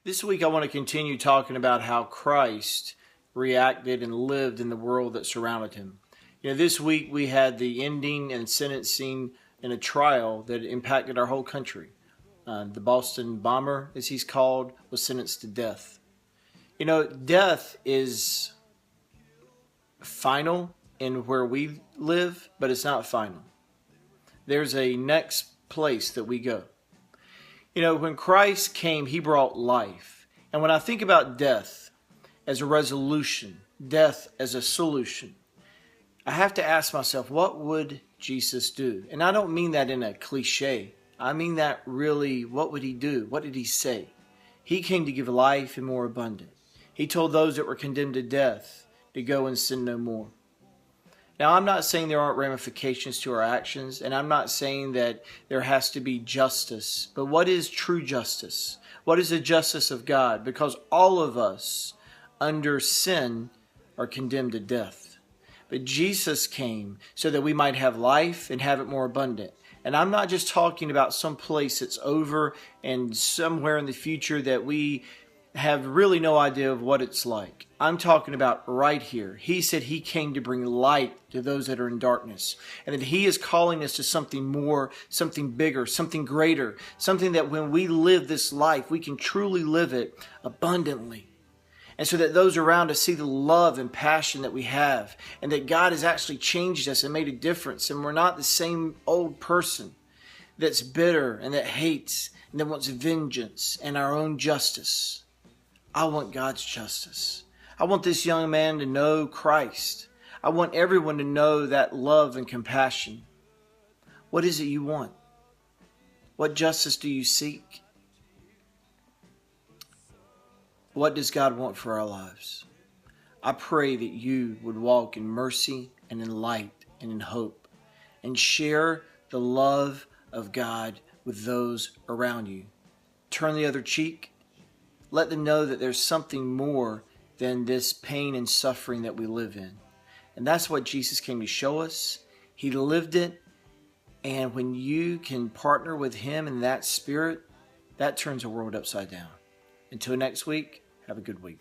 This week I want to continue talking about how Christ reacted and lived in the world that surrounded him. This week we had the ending and sentencing in a trial that impacted our whole country. The Boston bomber, as he's called, was sentenced to death. Death is final in where we live, but it's not final. There's a next place that we go. When Christ came, he brought life. And when I think about death as a resolution, death as a solution, I have to ask myself, what would Jesus do? And I don't mean that in a cliche. I mean that really, what would he do? What did he say? He came to give life and more abundant. He told those that were condemned to death to go and sin no more. Now, I'm not saying there aren't ramifications to our actions, and I'm not saying that there has to be justice. But what is true justice? What is the justice of God? Because all of us under sin are condemned to death. But Jesus came so that we might have life and have it more abundant. And I'm not just talking about some place that's over and somewhere in the future that we have really no idea of what it's like. I'm talking about right here. He said he came to bring light to those that are in darkness, and that he is calling us to something more, something bigger, something greater, something that when we live this life, we can truly live it abundantly. And so that those around us see the love and passion that we have, and that God has actually changed us and made a difference, and we're not the same old person that's bitter and that hates and that wants vengeance and our own justice. I want God's justice. I want this young man to know Christ. I want everyone to know that love and compassion. What is it you want? What justice do you seek? What does God want for our lives? I pray that you would walk in mercy and in light and in hope, and share the love of God with those around you. Turn the other cheek. Let them know that there's something more than this pain and suffering that we live in. And that's what Jesus came to show us. He lived it. And when you can partner with him in that spirit, that turns the world upside down. Until next week, have a good week.